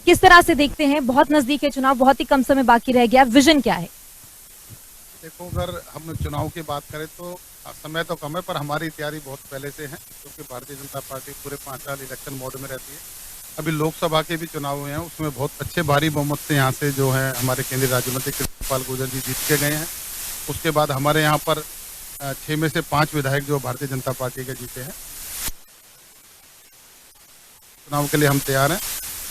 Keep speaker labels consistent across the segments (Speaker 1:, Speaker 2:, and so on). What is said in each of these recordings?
Speaker 1: किस तरह से देखते हैं? बहुत नजदीक है चुनाव, बहुत ही कम समय बाकी रह गया, विजन क्या है?
Speaker 2: देखो, अगर हम चुनाव की बात करें तो समय तो कम है, पर हमारी तैयारी बहुत पहले से है, क्योंकि भारतीय जनता पार्टी पूरे 5 साल इलेक्शन मोड में रहती है। अभी लोकसभा के भी चुनाव हुए हैं, उसमें बहुत अच्छे भारी बहुमत से यहाँ से जो है हमारे केंद्रीय राज्य मंत्री कृष्णपाल गुर्जर जी जीत के गए हैं। उसके बाद हमारे यहाँ पर 6 में से 5 विधायक जो भारतीय जनता पार्टी के जीते हैं। चुनाव के लिए हम तैयार हैं।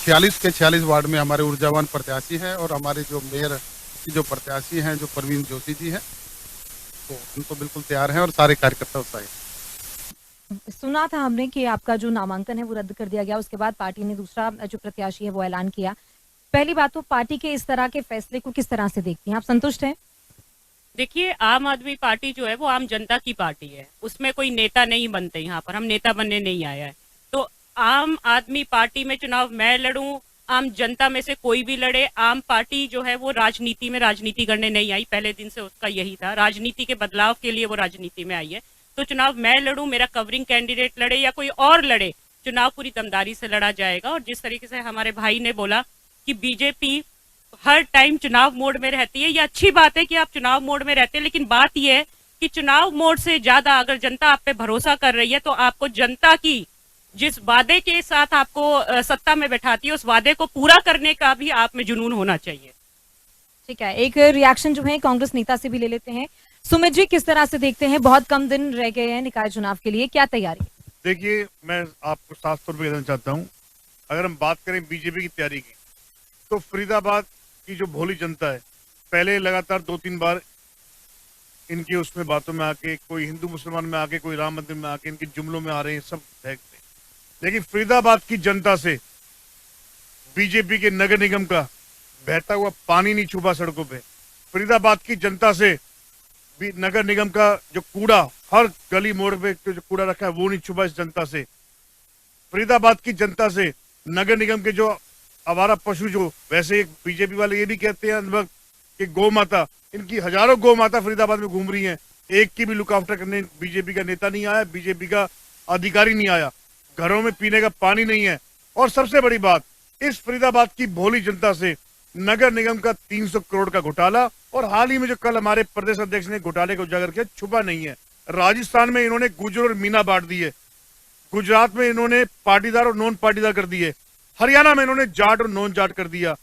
Speaker 2: 46 के 46 वार्ड में हमारे ऊर्जावान प्रत्याशी हैं, और हमारे जो मेयर की जो प्रत्याशी हैं जो प्रवीण जोशी जी हैं, तो हम तो बिल्कुल तैयार हैं और सारे कार्यकर्ता उत्साही हैं।
Speaker 1: सुना था हमने कि आपका जो नामांकन है वो रद्द कर दिया गया, उसके बाद पार्टी ने दूसरा जो प्रत्याशी है वो ऐलान किया। पहली बात तो पार्टी के इस तरह के फैसले को किस तरह से देखती हैं? आप संतुष्ट हैं?
Speaker 3: देखिए, आम आदमी पार्टी जो है वो आम जनता की पार्टी है, उसमें कोई नेता नहीं बनते। यहाँ पर हम नेता बनने नहीं आया है। तो आम आदमी पार्टी में चुनाव मैं लड़ूं, आम जनता में से कोई भी लड़े, आम पार्टी जो है वो राजनीति में राजनीति करने नहीं आई। पहले दिन से उसका यही था, राजनीति के बदलाव के लिए वो राजनीति में आई है। तो चुनाव मैं लड़ूं, मेरा कवरिंग कैंडिडेट लड़े या कोई और लड़े, चुनाव पूरी दमदारी से लड़ा जाएगा। और जिस तरीके से हमारे भाई ने बोला कि बीजेपी हर टाइम चुनाव मोड में रहती है, ये अच्छी बात है कि आप चुनाव मोड में रहते हैं, लेकिन बात यह है कि चुनाव मोड से ज्यादा अगर जनता आप पे भरोसा कर रही है तो आपको जनता की जिस वादे के साथ आपको सत्ता में बैठाती है उस वादे को पूरा करने का भी आप में जुनून होना चाहिए।
Speaker 1: ठीक है, एक रिएक्शन जो है कांग्रेस नेता से भी ले लेते हैं। सुमित जी, किस तरह से देखते हैं? बहुत कम दिन रह गए हैं निकाय चुनाव के लिए, क्या तैयारी?
Speaker 4: देखिए, मैं आपको साफ तौर पर कहना चाहता हूं, अगर हम बात करें बीजेपी की तैयारी की, तो फरीदाबाद की जो भोली जनता है, पहले लगातार 2-3 बार इनकी उसमें बातों में आके, कोई हिंदू मुसलमान में आके, कोई राम मंदिर में आके, इनके जुमलों में आ रहे हैं, सब फेंकते हैं। लेकिन फरीदाबाद की जनता से बीजेपी के नगर निगम का बहता हुआ पानी नहीं छुपा सड़कों पे। फरीदाबाद की जनता से भी नगर निगम का जो कूड़ा हर गली मोड़ पे जो कूड़ा रखा है वो नहीं छुपा इस जनता से। फरीदाबाद की जनता से नगर निगम के जो आवारा पशु, जो वैसे एक बीजेपी वाले ये भी कहते हैं कि गौ माता, इनकी हजारों गौ माता फरीदाबाद में घूम रही हैं, एक की भी लुक आफ्टर करने बीजेपी का नेता नहीं आया, बीजेपी का अधिकारी नहीं आया, घरों में पीने का पानी नहीं है। और सबसे बड़ी बात, इस फरीदाबाद की भोली जनता से नगर निगम का 300 करोड़ का घोटाला, और हाल ही में जो कल हमारे प्रदेश अध्यक्ष ने घोटाले को उजागर किया, छुपा नहीं है। राजस्थान में इन्होंने गुजर और मीना बांट दी है, गुजरात में इन्होंने पाटीदार और नॉन पाटीदार कर दिए, हरियाणा में इन्होंने जाट और नॉन जाट कर दिया।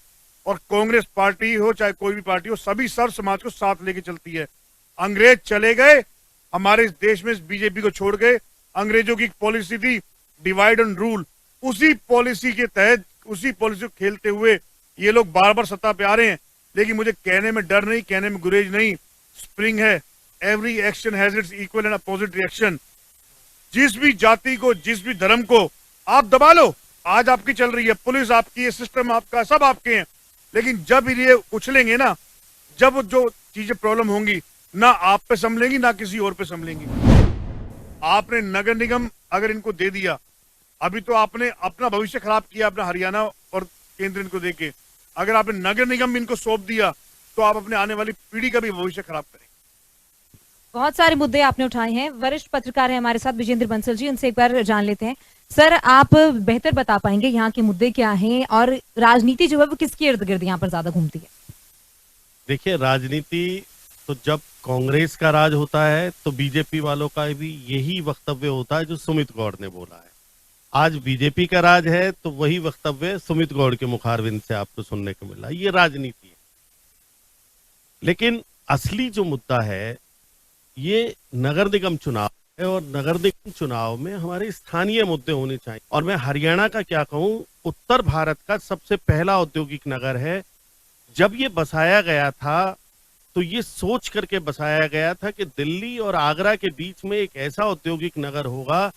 Speaker 4: और कांग्रेस पार्टी हो चाहे कोई भी पार्टी हो, सभी सर्व समाज को साथ लेके चलती है। अंग्रेज चले गए, हमारे इस देश में बीजेपी को छोड़ गए। अंग्रेजों की पॉलिसी थी डिवाइड एंड रूल, उसी पॉलिसी के तहत, उसी पॉलिसी को खेलते हुए ये लोग बार बार सत्ता पे आ रहे हैं। लेकिन मुझे कहने में डर नहीं, कहने में गुरेज नहीं, स्प्रिंग है, every action has its equal and opposite reaction. जिस भी जाति को, जिस भी धर्म को आप दबा लो, आज आपकी चल रही है, पुलिस आपकी है, सिस्टम आपका, सब आपके हैं, लेकिन जब ये उछलेंगे ना, जब जो चीजें प्रॉब्लम होंगी, ना आप पे संभलेंगी ना किसी और पे संभलेंगी। आपने नगर निगम अगर इनको दे दिया, अभी तो आपने अपना भविष्य खराब किया, अपना हरियाणा और केंद्र इनको देके। अगर आपने नगर निगम इनको सौंप दिया तो आप अपने आने वाली पीढ़ी का भी भविष्य खराब करेंगे।
Speaker 1: बहुत सारे मुद्दे आपने उठाए हैं। वरिष्ठ पत्रकार है हमारे साथ विजेंद्र बंसल जी, उनसे एक बार जान लेते हैं। सर, आप बेहतर बता पाएंगे यहाँ के मुद्दे क्या हैं और राजनीति जो है वो किसके इर्द गिर्द यहाँ पर ज्यादा घूमती है?
Speaker 5: देखिए, राजनीति तो जब कांग्रेस का राज होता है तो बीजेपी वालों का भी यही वक्तव्य होता है जो सुमित गौड़ ने बोला है। आज बीजेपी का राज है तो वही वक्तव्य सुमित गौड़ के मुखारबिंद से आपको सुनने को मिला। ये राजनीति है। लेकिन असली जो मुद्दा है ये नगर निगम चुनाव है, और नगर निगम चुनाव में हमारे स्थानीय मुद्दे होने चाहिए। और मैं हरियाणा का क्या कहूं, उत्तर भारत का सबसे पहला औद्योगिक नगर है। जब ये बसाया गया था तो ये सोच करके बसाया गया था कि दिल्ली और आगरा के बीच में एक ऐसा औद्योगिक नगर होगा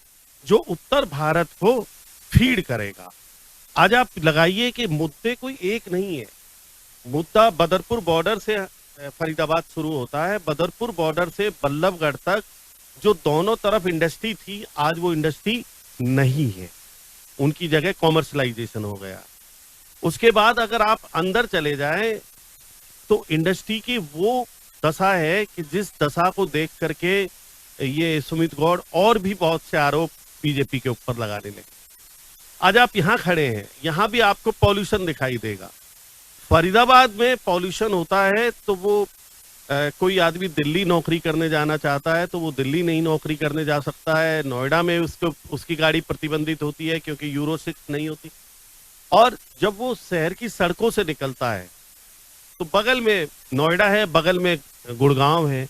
Speaker 5: जो उत्तर भारत को फीड करेगा। आज आप लगाइए कि मुद्दे कोई एक नहीं है। मुद्दा बदरपुर बॉर्डर से फरीदाबाद शुरू होता है, बदरपुर बॉर्डर से बल्लभगढ़ तक जो दोनों तरफ इंडस्ट्री थी, आज वो इंडस्ट्री नहीं है, उनकी जगह कॉमर्शलाइजेशन हो गया। उसके बाद अगर आप अंदर चले जाएं तो इंडस्ट्री की वो दशा है कि जिस दशा को देख करके ये सुमित गौड़ और भी बहुत से आरोप बीजेपी के ऊपर लगाने लगे। आज आप यहाँ खड़े हैं, यहाँ भी आपको पॉल्यूशन दिखाई देगा। फरीदाबाद में पॉल्यूशन होता है तो वो कोई आदमी दिल्ली नौकरी करने जाना चाहता है तो वो दिल्ली नहीं नौकरी करने जा सकता है। नोएडा में उसकी गाड़ी प्रतिबंधित होती है क्योंकि यूरो 6 नहीं होती। और जब वो शहर की सड़कों से निकलता है तो बगल में नोएडा है, बगल में गुड़गांव है।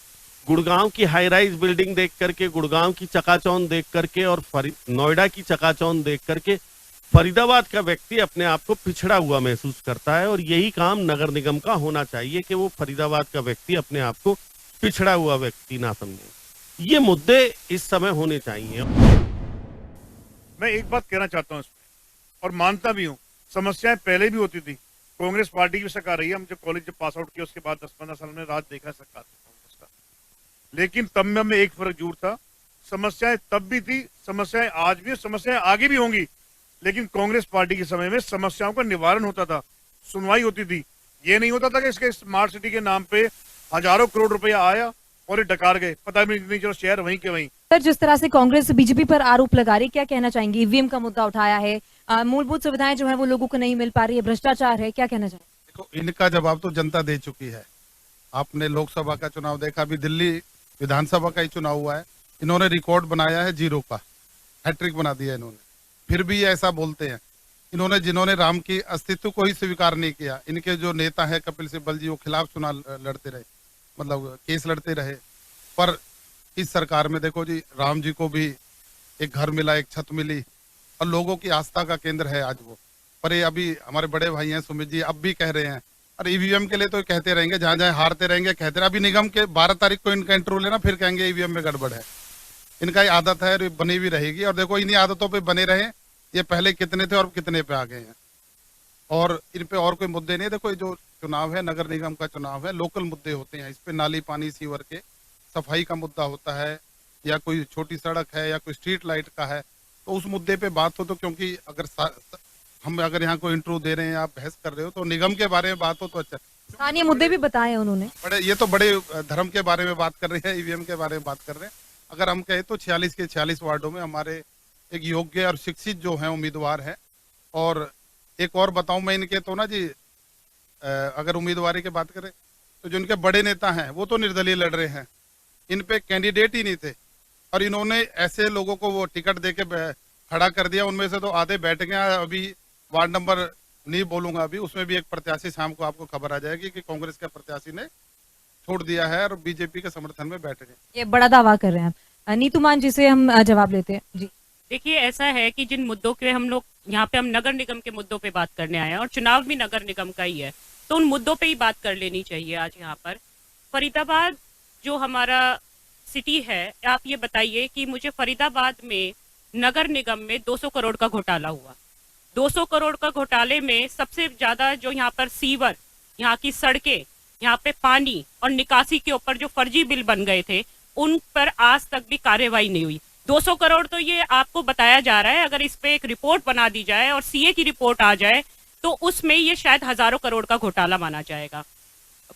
Speaker 5: गुड़गांव की हाई राइज बिल्डिंग देख करके, गुड़गांव की चकाचौंध देख करके और नोएडा की चकाचौंध देख करके फरीदाबाद का व्यक्ति अपने आप को पिछड़ा हुआ महसूस करता है। और यही काम नगर निगम का होना चाहिए कि वो फरीदाबाद का व्यक्ति अपने आप को पिछड़ा हुआ व्यक्ति ना समझे। ये मुद्दे इस समय होने चाहिए।
Speaker 4: मैं एक बात कहना चाहता हूँ इसमें, और मानता भी हूँ समस्याएं पहले भी होती थी। कांग्रेस पार्टी की सरकार रही है, हम जब कॉलेज जब पास आउट किया उसके बाद 10-15 साल में राज देखा सरकार कांग्रेस का, लेकिन तब में एक फर्क जरूर था, समस्याएं तब भी थी, समस्याएं आज भी, समस्याएं आगे भी होंगी, लेकिन कांग्रेस पार्टी के समय में समस्याओं का निवारण होता था, सुनवाई होती थी। ये नहीं होता था कि इसके स्मार्ट सिटी के नाम पे हजारों करोड़ रुपया आया और ये डकार गए, पता भी नहीं चलो शहर वहीं के वहीं।
Speaker 1: सर, जिस तरह से कांग्रेस बीजेपी पर आरोप लगा रही, क्या कहना चाहेंगे? ईवीएम का मुद्दा उठाया है, मूलभूत सुविधाएं जो है वो लोगों को नहीं मिल पा रही है, भ्रष्टाचार है, क्या कहना चाहेंगे?
Speaker 2: देखो, इनका जवाब तो जनता दे चुकी है। आपने लोकसभा का चुनाव देखा, अभी दिल्ली विधानसभा का ही चुनाव हुआ है, इन्होंने रिकॉर्ड बनाया है 0 का, हैट्रिक बना दिया इन्होंने। फिर भी ये ऐसा बोलते हैं। जिन्होंने राम की अस्तित्व को ही स्वीकार नहीं किया, इनके जो नेता है कपिल सिब्बल जी, वो खिलाफ चुनाव लड़ते रहे, मतलब केस लड़ते रहे। पर इस सरकार में देखो जी, राम जी को भी एक घर मिला, एक छत मिली, और लोगों की आस्था का केंद्र है आज वो। पर ये अभी हमारे बड़े भाई हैं सुमित जी, अब भी कह रहे हैं, और ईवीएम के लिए तो कहते रहेंगे, जहां जहां हारते रहेंगे कहते रहे। अभी निगम के 12 तारीख को इनका इंटरव्यू लेना, फिर कहेंगे ईवीएम में गड़बड़ है। इनका ये आदत है और बनी भी रहेगी। और देखो, इन्हीं आदतों पे बने रहे, ये पहले कितने थे और कितने पे आ गए हैं। और इन पे और कोई मुद्दे नहीं। देखो, ये जो चुनाव है, नगर निगम का चुनाव है, लोकल मुद्दे होते हैं। इस पे नाली, पानी, सीवर के सफाई का मुद्दा होता है, या कोई छोटी सड़क है, या कोई स्ट्रीट लाइट का है, तो उस मुद्दे पे बात हो। तो क्योंकि अगर यहाँ कोई इंटरव्यू दे रहे हैं, आप बहस कर रहे हो, तो निगम के बारे में बात हो तो अच्छा।
Speaker 1: स्थानीय मुद्दे भी बताए उन्होंने।
Speaker 2: ये तो बड़े धर्म के बारे में बात कर रहे हैं, ईवीएम के बारे में बात कर रहे हैं। अगर हम कहें तो 46 के 46 वार्डों में हमारे एक योग्य और शिक्षित जो हैं उम्मीदवार हैं। और एक और बताऊं मैं इनके तो ना जी, अगर उम्मीदवारी की बात करें तो जो इनके बड़े नेता हैं वो तो निर्दलीय लड़ रहे हैं, इन पे कैंडिडेट ही नहीं थे, और इन्होंने ऐसे लोगों को वो टिकट देके खड़ा कर दिया। उनमें से तो आधे बैठ गए। अभी वार्ड नंबर नहीं बोलूंगा, अभी उसमें भी एक प्रत्याशी, शाम को आपको खबर आ जाएगी कि कांग्रेस के प्रत्याशी ने छोड़ दिया है और बीजेपी के समर्थन में बैठ गए।
Speaker 1: ये बड़ा दावा कर रहे हैं। नीतू मान जी से हम जवाब लेते हैं जी।
Speaker 3: देखिए, ऐसा है कि जिन मुद्दों के हम लोग यहाँ पे, हम नगर निगम के मुद्दों पे बात करने आए हैं, और चुनाव भी नगर निगम का ही है, तो उन मुद्दों पे ही बात कर लेनी चाहिए आज यहाँ पर। फरीदाबाद जो हमारा सिटी है, आप ये बताइए कि मुझे फरीदाबाद में नगर निगम में 200 करोड़ का घोटाला हुआ। 200 करोड़ का घोटाले में सबसे ज्यादा जो यहाँ पर सीवर, यहाँ की सड़कें, यहाँ पे पानी और निकासी के ऊपर जो फर्जी बिल बन गए थे, उन पर आज तक भी कार्रवाई नहीं हुई। 200 करोड़ तो ये आपको बताया जा रहा है, अगर इस पे एक रिपोर्ट बना दी जाए और सीए की रिपोर्ट आ जाए तो उसमें ये शायद हजारों करोड़ का घोटाला माना जाएगा।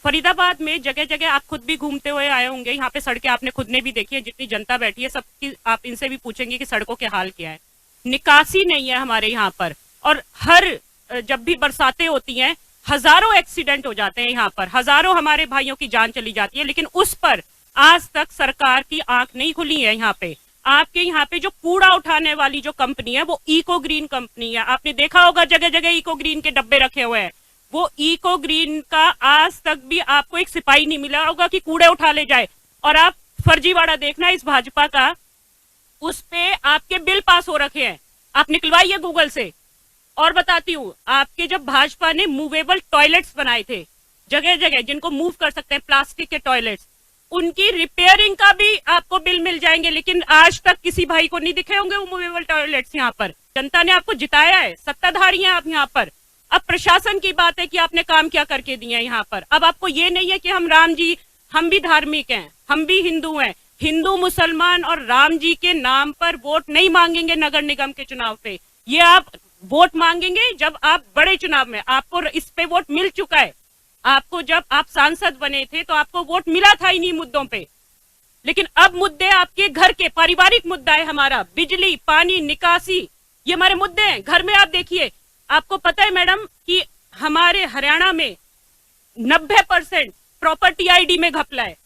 Speaker 3: फरीदाबाद में जगह जगह आप खुद भी घूमते हुए आए होंगे, यहाँ पे सड़कें आपने खुद ने भी देखी है, जितनी जनता बैठी है सबकी आप इनसे भी पूछेंगे कि सड़कों के हाल क्या है। निकासी नहीं है हमारे यहाँ पर, और हर जब भी बरसातें होती हैं हजारों एक्सीडेंट हो जाते हैं यहाँ पर, हजारों हमारे भाइयों की जान चली जाती है, लेकिन उस पर आज तक सरकार की आंख नहीं खुली है। यहाँ पे आपके यहाँ पे जो कूड़ा उठाने वाली जो कंपनी है वो इको ग्रीन कंपनी है। आपने देखा होगा जगह जगह इको ग्रीन के डब्बे रखे हुए हैं। वो इको ग्रीन का आज तक भी आपको एक सिपाही नहीं मिला होगा कि कूड़े उठा ले जाए। और आप फर्जीवाड़ा देखना इस भाजपा का, उस पे आपके बिल पास हो रखे हैं, आप निकलवाइए गूगल से। और बताती हूँ, आपके जब भाजपा ने मूवेबल टॉयलेट्स बनाए थे जगह जगह, जिनको मूव कर सकते हैं, प्लास्टिक के टॉयलेट्स, उनकी रिपेयरिंग का भी आपको बिल मिल जाएंगे, लेकिन आज तक किसी भाई को नहीं दिखे होंगे वो मूवेबल टॉयलेट्स। यहाँ पर जनता ने आपको जिताया है, सत्ताधारी हैं आप यहाँ पर। अब प्रशासन की बात है कि आपने काम क्या करके दिए हैं यहाँ पर। अब आपको ये नहीं है कि हम राम जी, हम भी धार्मिक हैं, हम भी हिंदू हैं, हिंदू मुसलमान और राम जी के नाम पर वोट नहीं मांगेंगे नगर निगम के चुनाव पे। ये आप वोट मांगेंगे जब आप बड़े चुनाव में, आपको इस पे वोट मिल चुका है। आपको जब आप सांसद बने थे तो आपको वोट मिला था इन्हीं मुद्दों पे, लेकिन अब मुद्दे आपके घर के पारिवारिक मुद्दा है हमारा, बिजली, पानी, निकासी, ये हमारे मुद्दे हैं। घर में आप देखिए, आपको पता है मैडम कि हमारे हरियाणा में 90% प्रॉपर्टी आईडी में घपला है।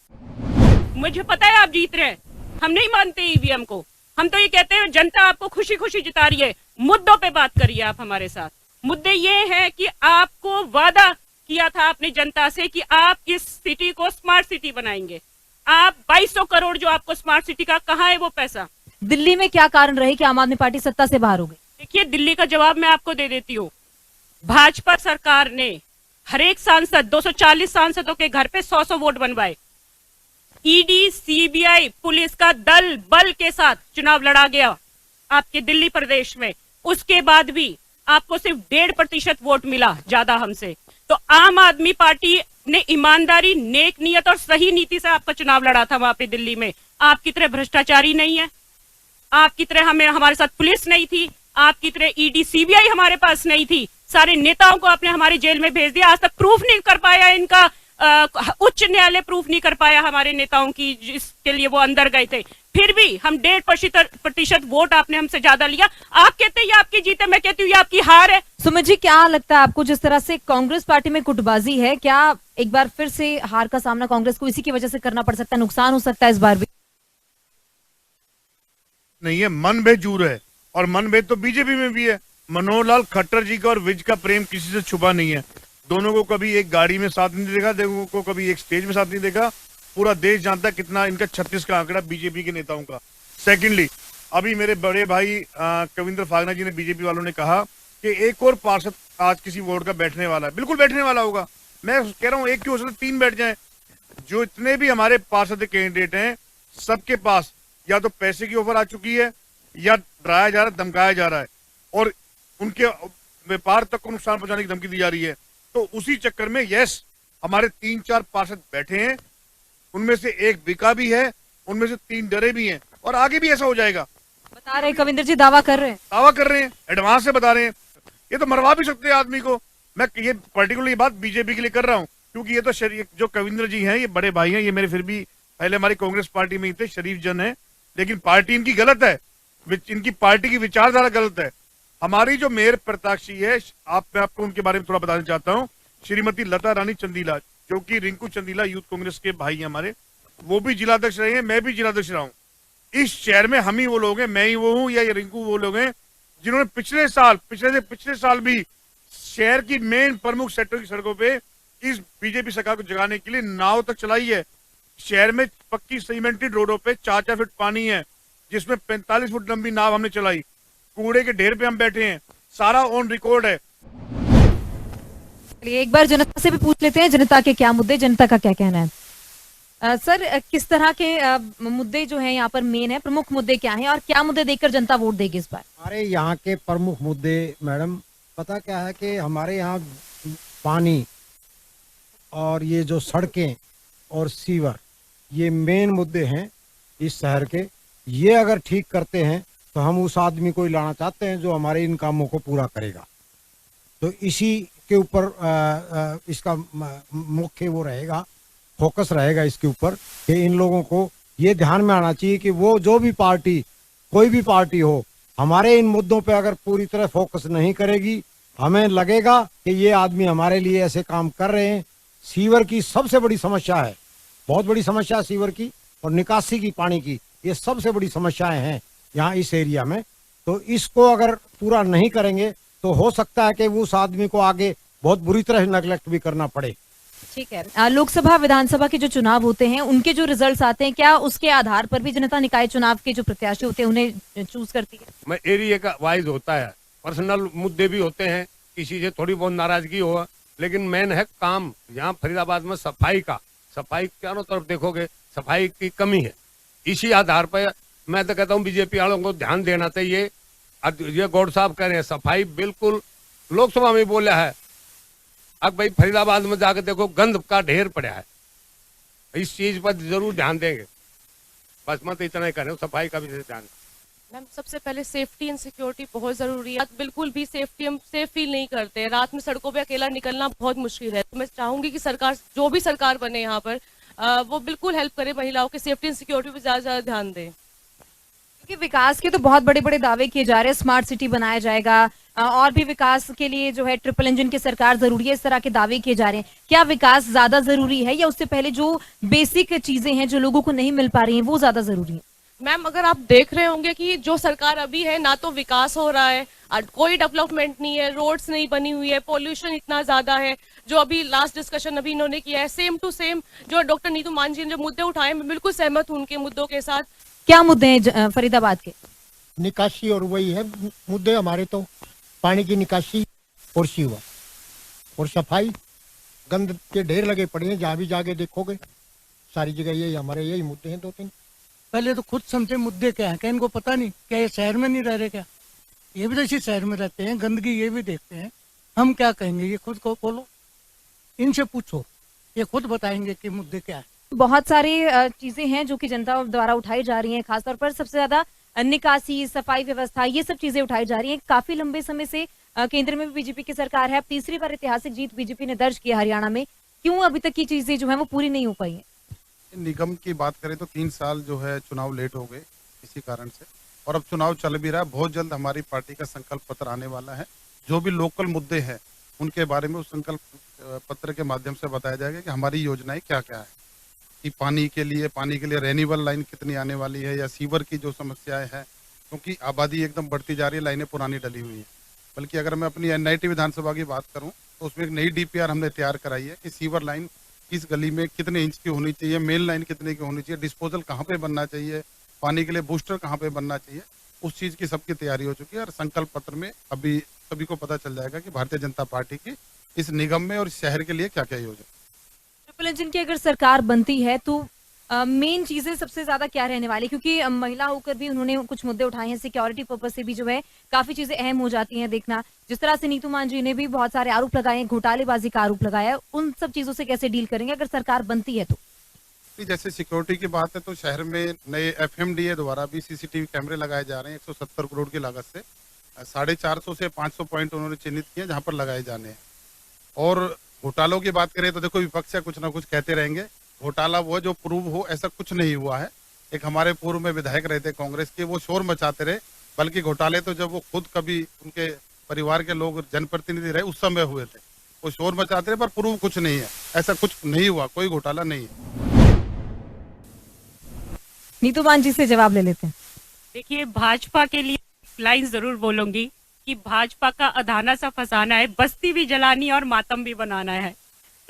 Speaker 3: मुझे पता है आप जीत रहे हैं, हम नहीं मानते ईवीएम को। हम तो ये कहते हैं जनता आपको खुशी खुशी जिता रही है। मुद्दों पे बात करिए आप हमारे साथ। मुद्दे ये है कि आपको वादा किया था आपने जनता से कि आप इस सिटी को स्मार्ट सिटी बनाएंगे। आप 2200 करोड़ जो आपको स्मार्ट सिटी का, कहाँ है वो पैसा?
Speaker 1: दिल्ली में क्या कारण रहे कि आम आदमी पार्टी सत्ता से बाहर हो गई?
Speaker 3: देखिए, दिल्ली का जवाब मैं आपको दे देती हूँ। भाजपा सरकार ने हर एक सांसद 240 सांसदों के घर पे 100 वोट बनवाए। ईडी, सीबीआई, पुलिस का दल बल के साथ चुनाव लड़ा गया आपके दिल्ली प्रदेश में। उसके बाद भी आपको सिर्फ 1.5% वोट मिला ज्यादा हमसे। तो आम आदमी पार्टी ने ईमानदारी, नेक नियत और सही नीति से आपका चुनाव लड़ा था वहां पे दिल्ली में। आपकी तरह भ्रष्टाचारी नहीं है, आपकी तरह हमारे साथ पुलिस नहीं थी, आपकी तरह ईडी सीबीआई हमारे पास नहीं थी। सारे नेताओं को आपने हमारे जेल में भेज दिया। आज तक प्रूफ नहीं कर पाया इनका, उच्च न्यायालय प्रूफ नहीं कर पाया हमारे नेताओं की जिसके लिए वो अंदर गए थे। फिर भी हम 1.5% वोट आपने हमसे ज्यादा लिया। आप कहते हैं ये आपकी जीत है, मैं कहती हूँ ये आपकी हार है।
Speaker 1: सुमित जी, क्या लगता है आपको, जिस तरह से कांग्रेस पार्टी में गुटबाजी है, क्या एक बार फिर से हार का सामना कांग्रेस को इसी की वजह से करना पड़ सकता है? नुकसान हो सकता है इस बार भी?
Speaker 4: नहीं है, मनभेद जरूर है, और मनभेद तो बीजेपी में भी है। मनोहर लाल खट्टर जी का और विज का प्रेम किसी से छुपा नहीं है। दोनों को कभी एक गाड़ी में साथ नहीं देखा, दोनों को कभी एक स्टेज में साथ नहीं देखा। पूरा देश जानता है कितना इनका 36 का आंकड़ा बीजेपी के नेताओं का। सेकेंडली, अभी मेरे बड़े भाई कविंद्र फागना जी ने, बीजेपी वालों ने कहा कि एक और पार्षद आज किसी वोट का बैठने वाला है। बिल्कुल बैठने वाला होगा। मैं कह रहा हूँ एक क्यों हो सकता, 3 बैठ जाए। जो इतने भी हमारे पार्षद कैंडिडेट हैं, सबके पास या तो पैसे की ऑफर आ चुकी है, या डराया जा रहा है, धमकाया जा रहा है, और उनके व्यापार तक को नुकसान पहुंचाने की धमकी दी जा रही है। तो उसी चक्कर में यस, हमारे 3-4 पार्षद बैठे हैं, उनमें से एक बिका भी है, उनमें से 3 डरे भी हैं, और आगे भी ऐसा हो जाएगा।
Speaker 1: बता रहे कविंदर जी, दावा कर रहे हैं,
Speaker 4: एडवांस से बता रहे हैं। ये तो मरवा भी सकते हैं आदमी को। मैं ये पर्टिकुलर बात बीजेपी के लिए कर रहा हूँ, क्योंकि ये तो जो कविंद्र जी हैं, ये बड़े भाई हैं, ये मेरे फिर भी पहले हमारी कांग्रेस पार्टी में ही थे, शरीफ जन है, लेकिन पार्टी इनकी गलत है, इनकी पार्टी की विचारधारा गलत है। हमारी जो मेयर प्रत्याशी है, मैं आपको उनके बारे में थोड़ा बताना चाहता हूँ, श्रीमती लता रानी चंदीला, जो कि रिंकू चंदीला यूथ कांग्रेस के भाई हैं हमारे, वो भी जिलाध्यक्ष रहे हैं, मैं भी जिलाध्यक्ष रहा हूँ। इस शहर में हम ही वो लोग हैं, मैं ही वो हूँ या ये रिंकू वो लोग हैं, जिन्होंने पिछले साल भी शहर की मेन प्रमुख सेक्टर की सड़कों पे इस बीजेपी सरकार को जगाने के लिए नाव तक चलाई है। शहर में पक्की सीमेंटेड रोडों पे 4-4 फीट पानी है, जिसमें 45 फुट लंबी नाव हमने चलाई। कूड़े के ढेर पे हम बैठे हैं, सारा ऑन रिकॉर्ड है।
Speaker 1: एक बार जनता से भी पूछ लेते हैं, जनता के क्या मुद्दे, जनता का क्या कहना है। सर, किस तरह के मुद्दे जो हैं यहाँ पर मेन है, प्रमुख मुद्दे क्या हैं और क्या मुद्दे देखकर जनता वोट देगी इस बार?
Speaker 6: हमारे यहाँ के प्रमुख मुद्दे मैडम पता क्या है कि हमारे यहाँ पानी और ये जो सड़कें और सीवर, ये मेन मुद्दे हैं इस शहर के। ये अगर ठीक करते हैं तो हम उस आदमी को ही लाना चाहते हैं जो हमारे इन कामों को पूरा करेगा। तो इसी के ऊपर इसका मुख्य वो रहेगा, फोकस रहेगा इसके ऊपर कि इन लोगों को ये ध्यान में आना चाहिए कि वो जो भी पार्टी, कोई भी पार्टी हो, हमारे इन मुद्दों पे अगर पूरी तरह फोकस नहीं करेगी, हमें लगेगा कि ये आदमी हमारे लिए ऐसे काम कर रहे हैं। सीवर की सबसे बड़ी समस्या है, बहुत बड़ी समस्या सीवर की और निकासी की, पानी की, ये सबसे बड़ी समस्याएं हैं यहाँ इस एरिया में। तो इसको अगर पूरा नहीं करेंगे तो हो सकता है कि उस आदमी को आगे बहुत बुरी तरह नेगलेक्ट भी करना पड़े।
Speaker 1: ठीक है, लोकसभा विधानसभा के जो चुनाव होते हैं, उनके जो रिजल्ट्स आते हैं, क्या उसके आधार पर भी जनता निकाय चुनाव के जो प्रत्याशी होते हैं उन्हें चूज करती है?
Speaker 7: मैं एरिया का वाइज होता है, पर्सनल मुद्दे भी होते हैं, किसी से थोड़ी बहुत नाराजगी हो, लेकिन मेन है काम। यहाँ फरीदाबाद में सफाई का, सफाई चारों तरफ देखोगे सफाई की कमी है। इसी आधार पर मैं तो कहता हूँ बीजेपी वालों को ध्यान देना चाहिए। ये गौड़ साहब कह रहे हैं सफाई, बिल्कुल लोकसभा में बोला है। अब भाई फरीदाबाद में जाकर देखो, गंद का ढेर पड़ा है। इस चीज पर जरूर ध्यान देंगे। बस मैं तो इतना ही कह रहा हूँ, सफाई का भी ध्यान।
Speaker 8: मैम, सबसे पहले सेफ्टी एंड सिक्योरिटी बहुत जरूरी है। बिल्कुल भी सेफ्टी हम सेफ फील नहीं करते। रात में सड़कों पे अकेला निकलना बहुत मुश्किल है। तो मैं चाहूंगी कि सरकार, जो भी सरकार बने यहाँ पर, वो बिल्कुल हेल्प करे, महिलाओं के सेफ्टी एंड सिक्योरिटी पे ज्यादा ध्यान दे।
Speaker 1: कि विकास के तो बहुत बड़े बड़े दावे किए जा रहे हैं, स्मार्ट सिटी बनाया जाएगा, और भी विकास के लिए जो है ट्रिपल इंजन की सरकार जरूरी है, इस तरह के दावे किए जा रहे हैं। क्या विकास ज्यादा जरूरी है या उससे पहले जो बेसिक चीजें हैं जो लोगों को नहीं मिल पा रही हैं वो ज्यादा जरूरी है?
Speaker 8: मैम, अगर आप देख रहे होंगे कि जो सरकार अभी है ना तो विकास हो रहा है, कोई डेवलपमेंट नहीं है, रोड्स नहीं बनी हुई है, पोल्यूशन इतना ज्यादा है। जो अभी लास्ट डिस्कशन अभी इन्होंने किया है, सेम टू सेम जो डॉक्टर नीतू मान जी ने जो मुद्दे उठाए, मैं बिल्कुल सहमत हूं उनके मुद्दों के साथ।
Speaker 1: क्या मुद्दे हैं फरीदाबाद के?
Speaker 6: निकासी और वही है मुद्दे हमारे, तो पानी की निकासी और सीवर और सफाई। गंद के ढेर लगे पड़े हैं, जहाँ भी जाके देखोगे सारी जगह यही हमारे यही मुद्दे हैं 2-3।
Speaker 9: पहले तो खुद समझे मुद्दे क्या है, क्या इनको पता नहीं? क्या ये शहर में नहीं रह रहे क्या? ये भी तो इसी शहर में रहते हैं, गंदगी ये भी देखते हैं। हम क्या कहेंगे, ये खुद को बोलो, इनसे पूछो, ये खुद बताएंगे कि मुद्दे क्या है।
Speaker 1: बहुत सारी चीजें हैं जो कि जनता द्वारा उठाई जा रही हैं, खासतौर पर सबसे ज्यादा निकासी, सफाई व्यवस्था, ये सब चीजें उठाई जा रही हैं। काफी लंबे समय से केंद्र में भी बीजेपी की सरकार है, अब तीसरी बार ऐतिहासिक जीत बीजेपी ने दर्ज की हरियाणा में। क्यों अभी तक की चीजें जो है वो पूरी नहीं हो पाई है?
Speaker 2: निगम की बात करें तो 3 साल जो है चुनाव लेट हो गए इसी कारण से, और अब चुनाव चल भी रहा है। बहुत जल्द हमारी पार्टी का संकल्प पत्र आने वाला है। जो भी लोकल मुद्दे हैं उनके बारे में उस संकल्प पत्र के माध्यम से बताया जाएगा कि हमारी योजनाएं क्या क्या है, कि पानी के लिए रेन्यूएबल लाइन कितनी आने वाली है, या सीवर की जो समस्याएं हैं, क्योंकि आबादी एकदम बढ़ती जा रही है, लाइनें पुरानी डली हुई हैं। बल्कि अगर मैं अपनी NIT विधानसभा की बात करूं तो उसमें एक नई DPR हमने तैयार कराई है कि सीवर लाइन किस गली में कितने इंच की होनी चाहिए, मेन लाइन कितने की होनी चाहिए, डिस्पोजल कहाँ पे बनना चाहिए, पानी के लिए बूस्टर कहाँ पे बनना चाहिए, उस चीज की सबकी तैयारी हो चुकी है। और संकल्प पत्र में अभी सभी को पता चल जाएगा कि भारतीय जनता पार्टी की इस निगम में और इस शहर के लिए क्या क्या योजना।
Speaker 1: ट्रिपल इंजन की अगर सरकार बनती है तो मेन चीजें सबसे ज्यादा क्या रहने वाली? क्योंकि महिला होकर भी उन्होंने कुछ मुद्दे उठाए हैं, सिक्योरिटी पर्पज से भी जो है काफी चीजें अहम हो जाती हैं। देखना जिस तरह से नीतू मान जी ने भी बहुत सारे आरोप लगाए हैं, घोटालेबाजी का आरोप लगाया है, उन सब चीजों से कैसे डील करेंगे अगर सरकार बनती है तो?
Speaker 2: जैसे सिक्योरिटी की बात है तो शहर में नए FMDA द्वारा भी CCTV कैमरे लगाए जा रहे हैं 170 करोड़ की लागत से। 450 से 500 पॉइंट उन्होंने चिन्हित किए जहां पर लगाए जाने हैं। और घोटालों की बात करें तो देखो विपक्ष से कुछ ना कुछ कहते रहेंगे, घोटाला वो जो प्रूव हो ऐसा कुछ नहीं हुआ है। एक हमारे पूर्व में विधायक रहे थे कांग्रेस के, वो शोर मचाते रहे, बल्कि घोटाले तो जब वो खुद कभी उनके परिवार के लोग जनप्रतिनिधि रहे उस समय हुए थे। वो शोर मचाते रहे पर प्रूव कुछ नहीं है, ऐसा कुछ नहीं हुआ, कोई घोटाला नहीं है।
Speaker 1: नीतू मान जी से जवाब ले लेते हैं।
Speaker 3: देखिए, भाजपा के लिए लाइन जरूर बोलूंगी कि भाजपा का अधाना सा फसाना है, बस्ती भी जलानी और मातम भी बनाना है।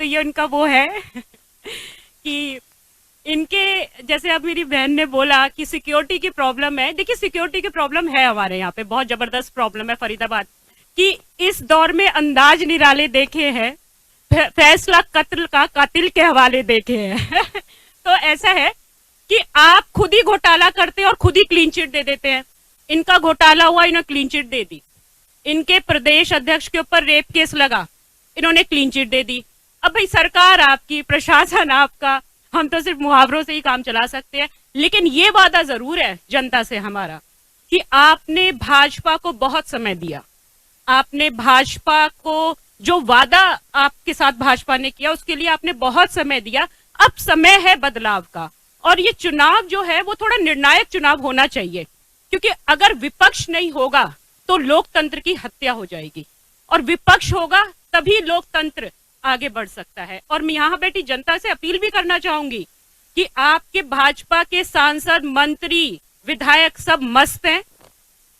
Speaker 3: तो ये उनका वो है कि इनके जैसे अब मेरी बहन ने बोला कि सिक्योरिटी की प्रॉब्लम है। देखिए, सिक्योरिटी की प्रॉब्लम है हमारे यहाँ पे, बहुत जबरदस्त प्रॉब्लम है फरीदाबाद की। इस दौर में अंदाज निराले देखे हैं, फैसला कत्ल का कातिल के हवाले देखे हैं तो ऐसा है कि आप खुद ही घोटाला करते हैं और खुद ही क्लीन चिट दे देते हैं। इनका घोटाला हुआ, इन्होंने क्लीन चिट दे दी। इनके प्रदेश अध्यक्ष के ऊपर रेप केस लगा, इन्होंने क्लीन चिट दे दी। अब भाई सरकार आपकी, प्रशासन आपका, हम तो सिर्फ मुहावरों से ही काम चला सकते हैं। लेकिन ये वादा जरूर है जनता से हमारा कि आपने भाजपा को बहुत समय दिया, आपने भाजपा को जो वादा आपके साथ भाजपा ने किया उसके लिए आपने बहुत समय दिया। अब समय है बदलाव का, और ये चुनाव जो है वो थोड़ा निर्णायक चुनाव होना चाहिए, क्योंकि अगर विपक्ष नहीं होगा तो लोकतंत्र की हत्या हो जाएगी, और विपक्ष होगा तभी लोकतंत्र आगे बढ़ सकता है। और मैं यहाँ बैठी जनता से अपील भी करना चाहूंगी कि आपके भाजपा के सांसद, मंत्री, विधायक सब मस्त हैं,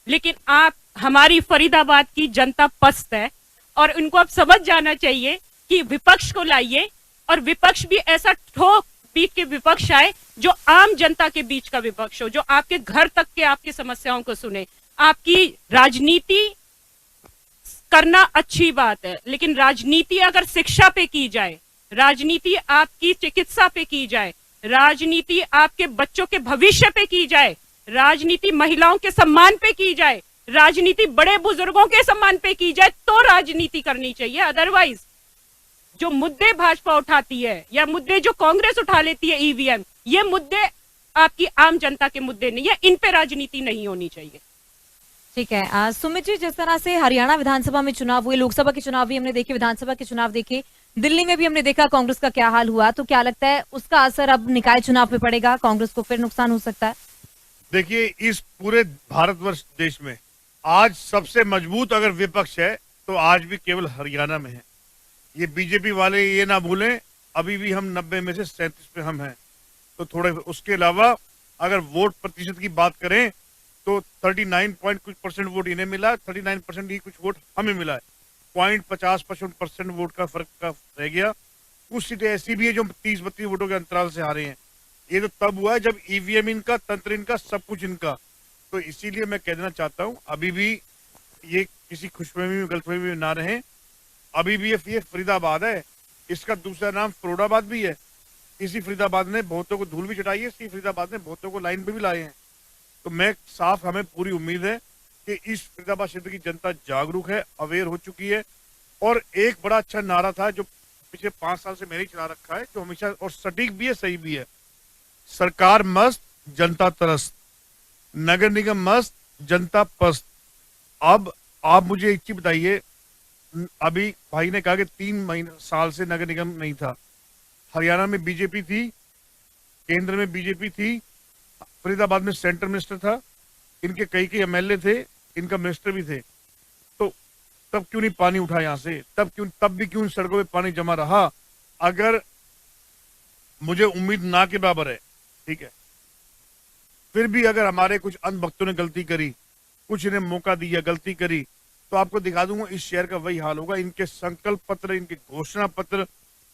Speaker 3: लेकिन आप, हमारी फरीदाबाद की जनता पस्त है, और उनको अब समझ जाना चाहिए कि विपक्ष को लाइए, और विपक्ष भी ऐसा ठोक पीट के विपक्ष आए जो आम जनता के बीच का विपक्ष हो, जो आपके घर तक के आपकी समस्याओं को सुने। आपकी राजनीति करना अच्छी बात है, लेकिन राजनीति अगर शिक्षा पे की जाए, राजनीति आपकी चिकित्सा पे की जाए, राजनीति आपके बच्चों के भविष्य पे की जाए, राजनीति महिलाओं के सम्मान पे की जाए, राजनीति बड़े बुजुर्गों के सम्मान पे की जाए, तो राजनीति करनी चाहिए। अदरवाइज जो मुद्दे भाजपा उठाती है या मुद्दे जो कांग्रेस उठा लेती है, EVM, ये मुद्दे आपकी आम जनता के मुद्दे नहीं है, इन पे राजनीति नहीं होनी चाहिए।
Speaker 1: ठीक है। सुमित जी, जिस तरह से हरियाणा विधानसभा में चुनाव हुए, लोकसभा के चुनाव भी हमने देखे, विधानसभा के चुनाव देखे, दिल्ली में भी हमने देखा कांग्रेस का क्या हाल हुआ, तो क्या लगता है उसका असर अब निकाय चुनाव पे पड़ेगा? कांग्रेस को फिर नुकसान हो सकता है?
Speaker 4: देखिए, इस पूरे भारतवर्ष देश में आज सबसे मजबूत अगर विपक्ष है तो आज भी केवल हरियाणा में है। ये बीजेपी वाले ये ना भूलें, अभी भी हम 90 में से 37 पे हम हैं। तो थोड़े उसके अलावा अगर वोट प्रतिशत की बात करें तो 39 पॉइंट कुछ परसेंट वोट इन्हें मिला, 39% ही कुछ वोट हमें मिला है। 0.50% वोट का फर्क का रह गया। कुछ सीटें ऐसी भी है जो 30-32 वोटों के अंतराल से हारे हैं। ये तो तब हुआ है जब ईवीएम इनका, तंत्र इनका, सब कुछ इनका। तो इसीलिए मैं कह देना चाहता हूं, अभी भी ये किसी खुशफहमी में, गलतफहमी में ना रहे। अभी भी ये फरीदाबाद है, इसका दूसरा नाम फरोडाबाद भी है। इसी फरीदाबाद ने बहुतों को धूल भी चटाई है, इसी फरीदाबाद ने बहुतों को लाइन पे भी लाए हैं। तो मैं साफ, हमें पूरी उम्मीद है कि इस फरीदाबाद क्षेत्र की जनता जागरूक है, अवेयर हो चुकी है। और एक बड़ा अच्छा नारा था जो पिछले 5 साल से मैंने चला रखा है, जो हमेशा और सटीक भी है, सही भी है। सरकार मस्त, जनता त्रस्त, नगर निगम मस्त, जनता पस्त। अब आप मुझे एक चीज बताइए, अभी भाई ने कहा कि 3 साल से नगर निगम नहीं था। हरियाणा में बीजेपी थी, केंद्र में बीजेपी थी, फरीदाबाद में सेंटर मिनिस्टर था, इनके कई एमएलए थे, इनका मिनिस्टर भी थे। तो तब क्यों नहीं पानी उठा यहां से? तब भी क्यों सड़कों पे पानी जमा रहा? अगर मुझे उम्मीद ना के बराबर है, ठीक है, फिर भी अगर हमारे कुछ अंधभक्तों ने गलती करी, कुछ इन्हें मौका दिया, गलती करी, तो आपको दिखा दूंगा इस शहर का वही हाल होगा। इनके संकल्प पत्र, इनके घोषणा पत्र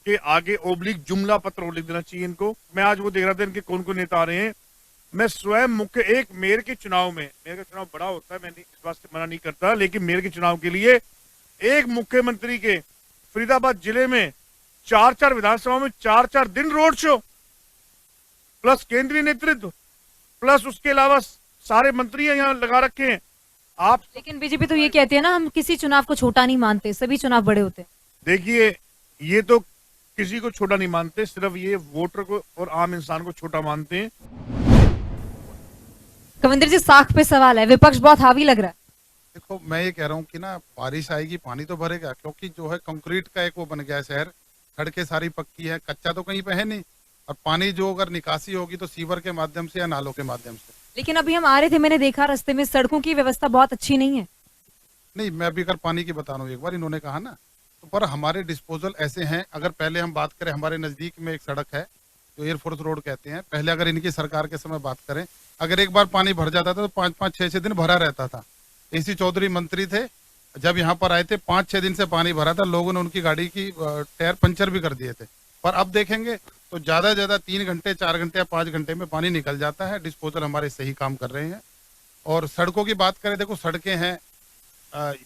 Speaker 4: के आगे ओब्लिक जुमला पत्र और लिख देना चाहिए इनको। मैं आज वो देख रहा था इनके कौन कौन नेता आ रहे हैं। मैं स्वयं मुख्य एक मेयर के चुनाव में, मेयर का चुनाव बड़ा होता है, मैं इस बात से मना नहीं करता, लेकिन मेयर के चुनाव के लिए एक मुख्यमंत्री के फरीदाबाद जिले में 4-4 विधानसभा में 4-4 दिन रोड शो, प्लस केंद्रीय नेतृत्व, प्लस उसके अलावा सारे मंत्री यहाँ लगा रखे हैं। आप
Speaker 1: लेकिन बीजेपी तो ये कहती है ना, हम किसी चुनाव को छोटा नहीं मानते, सभी चुनाव बड़े होते हैं।
Speaker 4: देखिए, ये तो किसी को छोटा नहीं मानते, सिर्फ ये वोटर को और आम इंसान को छोटा मानते हैं।
Speaker 1: कविंदर जी, साख पे सवाल है, विपक्ष बहुत हावी लग रहा है।
Speaker 2: देखो, मैं ये कह रहा हूँ कि ना, बारिश आएगी, पानी तो भरेगा, क्योंकि जो है कंक्रीट का एक वो बन गया है शहर। सड़कें सारी पक्की है, कच्चा तो कहीं पे है नहीं। और पानी जो अगर निकासी होगी तो सीवर के माध्यम से या नालों के माध्यम से।
Speaker 1: लेकिन अभी हम आ रहे थे, मैंने देखा रास्ते में सड़कों की व्यवस्था बहुत अच्छी नहीं है।
Speaker 2: नहीं, मैं अभी अगर पानी की बता रहा हूँ, एक बार इन्होंने कहा ना, तो पर हमारे डिस्पोजल ऐसे हैं। अगर पहले हम बात करें, हमारे नजदीक में एक सड़क है जो एयरफोर्स रोड कहते हैं, पहले अगर इनकी सरकार के समय बात करें, अगर एक बार पानी भर जाता था तो 5-5, 6-6 दिन भरा रहता था। AC चौधरी मंत्री थे, जब यहाँ पर आए थे 5-6 दिन से पानी भरा था, लोगों ने उनकी गाड़ी की टायर पंचर भी कर दिए थे। पर अब देखेंगे तो ज्यादा से ज्यादा 3 घंटे, 4 घंटे या 5 घंटे में पानी निकल जाता है। डिस्पोजल हमारे सही काम कर रहे हैं। और सड़कों की बात करें, देखो सड़कें हैं,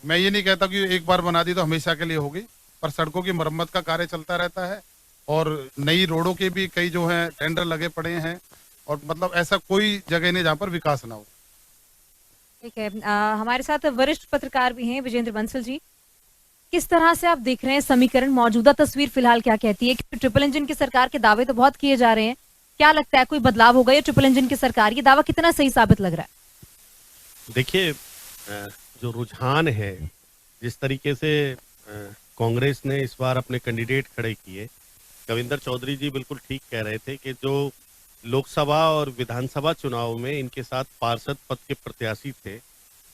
Speaker 2: मैं ये नहीं कहता कि एक बार बना दी तो हमेशा के लिए होगी, पर सड़कों की मरम्मत का कार्य चलता रहता है। और नई रोडों के भी कई जो हैं टेंडर लगे पड़े हैं। और मतलब ऐसा कोई जगह नहीं जहाँ पर विकास ना हो।
Speaker 1: ठीक है, हमारे साथ वरिष्ठ पत्रकार भी हैं विजेंद्र बंसल जी। किस तरह से आप देख रहे हैं समीकरण, मौजूदा तस्वीर फिलहाल क्या कहती है? कि ट्रिपल इंजन की सरकार के दावे तो बहुत किए जा रहे हैं, क्या लगता है कोई बदलाव होगा या ट्रिपल इंजन की सरकार, ये दावा कितना सही साबित लग रहा है?
Speaker 5: देखिए, जो रुझान है, जिस तरीके से कांग्रेस ने इस बार अपने कैंडिडेट खड़े किए, कविंदर चौधरी जी बिल्कुल ठीक कह रहे थे कि जो लोकसभा और विधानसभा चुनाव में इनके साथ पार्षद पद के प्रत्याशी थे,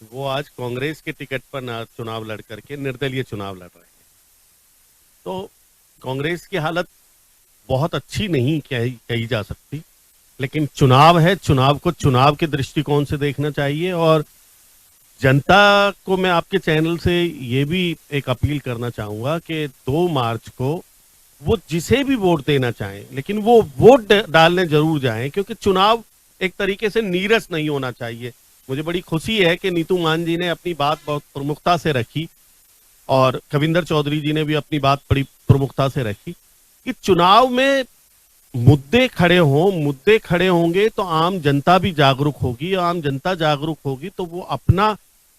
Speaker 5: वो आज कांग्रेस के टिकट पर चुनाव लड़ करके निर्दलीय चुनाव लड़ रहे हैं। तो कांग्रेस की हालत बहुत अच्छी नहीं कही जा सकती, लेकिन चुनाव है, चुनाव को चुनाव के दृष्टिकोण से देखना चाहिए। और जनता को मैं आपके चैनल से ये भी एक अपील करना चाहूंगा कि 2 मार्च को वो जिसे भी वोट देना चाहें, लेकिन वो वोट डालने जरूर जाएं, क्योंकि चुनाव एक तरीके से नीरस नहीं होना चाहिए। मुझे बड़ी खुशी है कि नीतू मान जी ने अपनी बात बहुत प्रमुखता से रखी और कविंदर चौधरी जी ने भी अपनी बात बड़ी प्रमुखता से रखी कि चुनाव में मुद्दे खड़े होंगे तो आम जनता भी जागरूक होगी, आम जनता जागरूक होगी तो वो अपना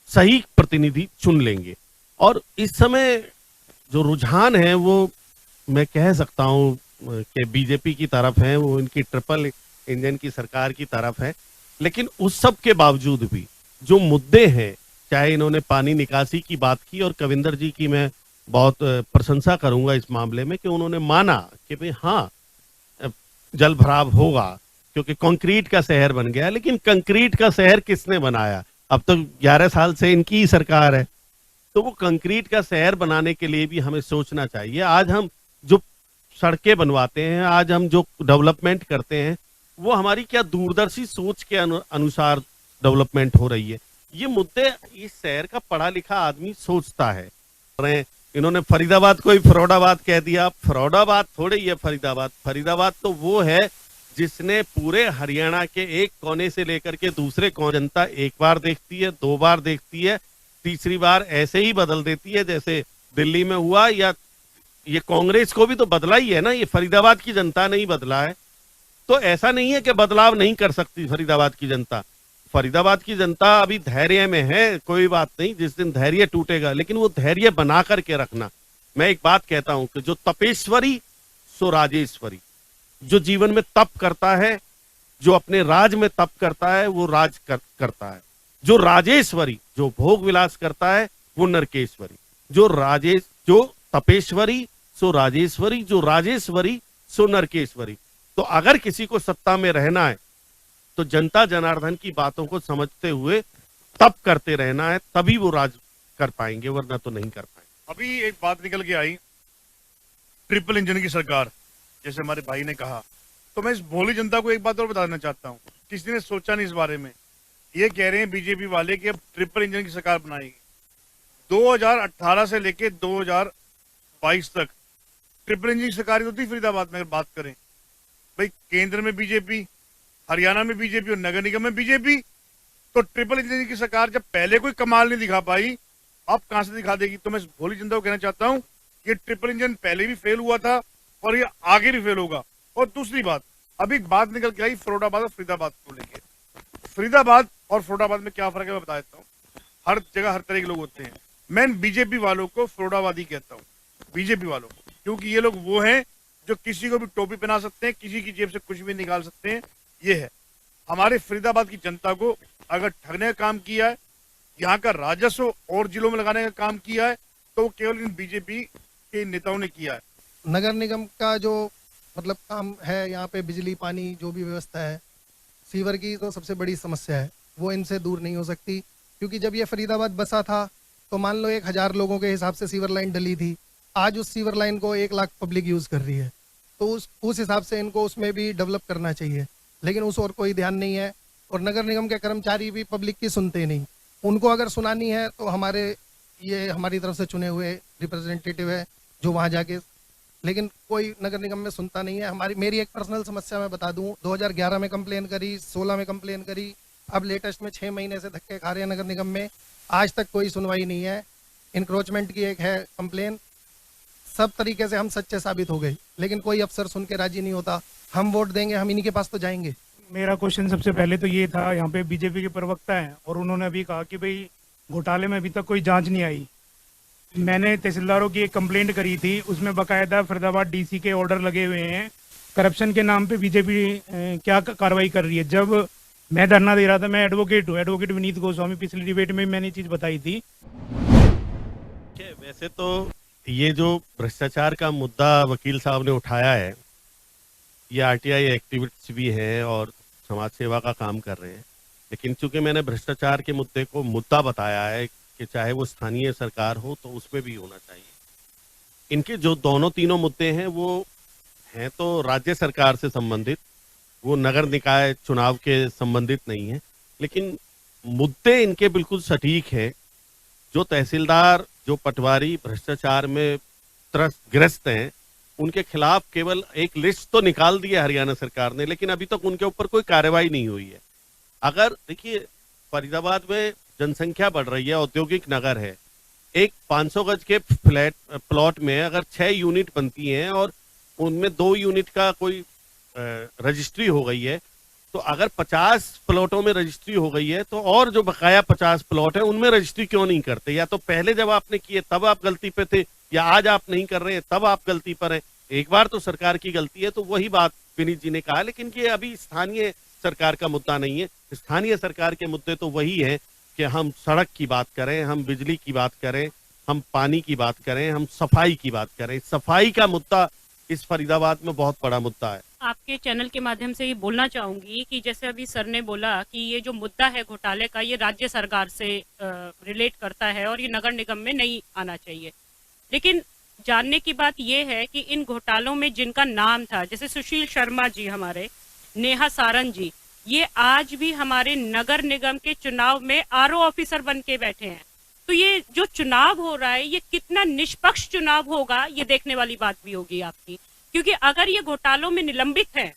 Speaker 5: सही प्रतिनिधि चुन लेंगे। और इस समय जो रुझान है वो मैं कह सकता हूं कि बीजेपी की तरफ है, वो इनकी ट्रिपल इंजन की सरकार की तरफ है। लेकिन उस सब के बावजूद भी जो मुद्दे हैं, चाहे इन्होंने पानी निकासी की बात की, और कविंदर जी की मैं बहुत प्रशंसा करूंगा इस मामले में कि उन्होंने माना कि भाई हाँ, जल भराव होगा, क्योंकि कंक्रीट का शहर बन गया। लेकिन कंक्रीट का शहर किसने बनाया? अब तो 11 साल से इनकी ही सरकार है। तो वो कंक्रीट का शहर बनाने के लिए भी हमें सोचना चाहिए। आज हम जो सड़कें बनवाते हैं, आज हम जो डेवलपमेंट करते हैं, वो हमारी क्या दूरदर्शी सोच के अनुसार डेवलपमेंट हो रही है? ये मुद्दे इस शहर का पढ़ा लिखा आदमी सोचता है। इन्होंने फरीदाबाद को ही फरोडाबाद कह दिया। फरोडाबाद थोड़े ही है फरीदाबाद। फरीदाबाद तो वो है जिसने पूरे हरियाणा के एक कोने से लेकर के दूसरे कोने, जनता एक बार देखती है, 2 बार देखती है, तीसरी बार ऐसे ही बदल देती है जैसे दिल्ली में हुआ। या ये कांग्रेस को भी तो बदला ही है ना, ये फरीदाबाद की जनता नहीं बदला है। तो ऐसा नहीं है कि बदलाव नहीं कर सकती फरीदाबाद की जनता। फरीदाबाद की जनता अभी धैर्य में है, कोई बात नहीं, जिस दिन धैर्य टूटेगा, लेकिन वो धैर्य बना करके रखना। मैं एक बात कहता हूं कि जो तपेश्वरी सो राजेश्वरी, जो जीवन में तप करता है, जो अपने राज में तप करता है, वो राज करता है। जो राजेश्वरी, जो भोग विलास करता है, वो नरकेश्वरी। जो तपेश्वरी सो राजेश्वरी, जो राजेश्वरी सो नरकेश्वरी। तो अगर किसी को सत्ता में रहना है तो जनता जनार्दन की बातों को समझते हुए तप करते रहना है, तभी वो राज कर पाएंगे, वरना तो नहीं कर पाएंगे।
Speaker 4: अभी एक बात निकल के आई, ट्रिपल इंजन की सरकार, जैसे हमारे भाई ने कहा। तो मैं इस भोली जनता को एक बात और बताना चाहता हूँ, किसी ने सोचा नहीं इस बारे में। ये कह रहे हैं बीजेपी वाले कि अब ट्रिपल इंजन की सरकार बनाएगी। 2018 से लेके 2022 तक ट्रिपल इंजन की सरकार ही होती फरीदाबाद में। अगर बात करें भाई, केंद्र में बीजेपी, हरियाणा में बीजेपी और नगर निगम में बीजेपी, तो ट्रिपल इंजन की सरकार जब पहले कोई कमाल नहीं दिखा पाई, अब कहां से दिखा देगी? तो मैं भोली जनता को कहना चाहता हूं कि ट्रिपल इंजन पहले भी फेल हुआ था और ये आगे भी फेल होगा। और दूसरी बात, अभी एक बात निकल के आई फरीदाबाद और फरीदाबाद को लेके। फरीदाबाद और फरीदाबाद में क्या फर्क है मैं बता देता हूँ। हर जगह हर तरह के लोग होते हैं। मैं बीजेपी वालों को फरीदाबादी कहता हूँ, बीजेपी वालों को, क्योंकि ये लोग वो हैं जो किसी को भी टोपी पहना सकते हैं, किसी की जेब से कुछ भी निकाल सकते हैं। ये है हमारे फरीदाबाद की जनता को अगर ठगने का काम किया है, यहाँ का राजस्व और जिलों में लगाने का काम किया है, तो वो केवल इन बीजेपी के नेताओं ने किया है।
Speaker 10: नगर निगम का जो मतलब काम है, यहाँ पे बिजली पानी जो भी व्यवस्था है, सीवर की तो सबसे बड़ी समस्या है, वो इनसे दूर नहीं हो सकती। क्योंकि जब ये फरीदाबाद बसा था तो मान लो 1000 लोगों के हिसाब से सीवर लाइन डली थी। आज उस सीवर लाइन को 1 लाख पब्लिक यूज कर रही है, तो उस हिसाब से इनको उसमें भी डेवलप करना चाहिए, लेकिन उस और कोई ध्यान नहीं है। और नगर निगम के कर्मचारी भी पब्लिक की सुनते नहीं। उनको अगर सुनानी है तो हमारी तरफ से चुने हुए रिप्रेजेंटेटिव है जो वहाँ जाके, लेकिन कोई नगर निगम में सुनता नहीं है। मेरी एक पर्सनल समस्या मैं बता दूं, 2011 में कंप्लेन करी, 16 में कंप्लेन करी, अब लेटेस्ट में 6 महीने से धक्के खा रहे हैं नगर निगम में, आज तक कोई सुनवाई नहीं है। इंक्रोचमेंट की एक है कंप्लेन, सब तरीके से हम सच्चे साबित हो गए, लेकिन कोई अफसर सुन के राजी नहीं होता। हम वोट देंगे, हम इन्हीं के पास तो जाएंगे।
Speaker 11: मेरा क्वेश्चन सबसे पहले तो ये था, यहाँ पे बीजेपी के प्रवक्ता हैं और उन्होंने अभी कहा कि भाई घोटाले में अभी तक कोई जांच नहीं आई। मैंने तहसीलदारों की एक कंप्लेंट करी थी, उसमें बकायदा फरीदाबाद डीसी के ऑर्डर लगे हुए हैं। करप्शन के नाम पे बीजेपी क्या कार्रवाई कर रही है? जब मैं धरना दे रहा था, मैं एडवोकेट हूँ, एडवोकेट विनीत गोस्वामी, पिछली डिबेट में मैंने चीज बताई थी।
Speaker 5: वैसे तो ये जो भ्रष्टाचार का मुद्दा वकील साहब ने उठाया है, ये आरटीआई एक्टिविस्ट भी हैं और समाज सेवा का काम कर रहे हैं, लेकिन चूंकि मैंने भ्रष्टाचार के मुद्दे को मुद्दा बताया है कि चाहे वो स्थानीय सरकार हो तो उसमें भी होना चाहिए। इनके जो दोनों तीनों मुद्दे हैं वो हैं तो राज्य सरकार से संबंधित, वो नगर निकाय चुनाव के संबंधित नहीं है, लेकिन मुद्दे इनके बिल्कुल सटीक है। जो तहसीलदार, जो पटवारी भ्रष्टाचार में ग्रस्त हैं, उनके खिलाफ केवल एक लिस्ट तो निकाल दी है हरियाणा सरकार ने, लेकिन अभी तक उनके ऊपर कोई कार्रवाई नहीं हुई है। अगर देखिए, फरीदाबाद में जनसंख्या बढ़ रही है, औद्योगिक नगर है, एक 500 गज के प्लॉट में अगर 6 यूनिट बनती हैं और उनमें 2 यूनिट का कोई रजिस्ट्री हो गई है, तो अगर 50 प्लॉटों में रजिस्ट्री हो गई है तो और जो बकाया 50 प्लॉट है उनमें रजिस्ट्री क्यों नहीं करते? या तो पहले जब आपने किए तब आप गलती पे थे, या आज आप नहीं कर रहे हैं तब आप गलती पर हैं। एक बार तो सरकार की गलती है, तो वही बात विनीत जी ने कहा, लेकिन ये अभी स्थानीय सरकार का मुद्दा नहीं है। स्थानीय सरकार के मुद्दे तो वही है कि हम सड़क की बात करें, हम बिजली की बात करें, हम पानी की बात करें, हम सफाई की बात करें। सफाई का मुद्दा इस फरीदाबाद में बहुत बड़ा मुद्दा है।
Speaker 3: आपके चैनल के माध्यम से ये बोलना चाहूंगी कि जैसे अभी सर ने बोला कि ये जो मुद्दा है घोटाले का, ये राज्य सरकार से रिलेट करता है और ये नगर निगम में नहीं आना चाहिए। लेकिन जानने की बात ये है कि इन घोटालों में जिनका नाम था, जैसे सुशील शर्मा जी, हमारे नेहा सारन जी, ये आज भी हमारे नगर निगम के चुनाव में आरओ ऑफिसर बन के बैठे हैं। तो ये जो चुनाव हो रहा है, ये कितना निष्पक्ष चुनाव होगा, ये देखने वाली बात भी होगी आपकी। क्योंकि अगर ये घोटालों में निलंबित है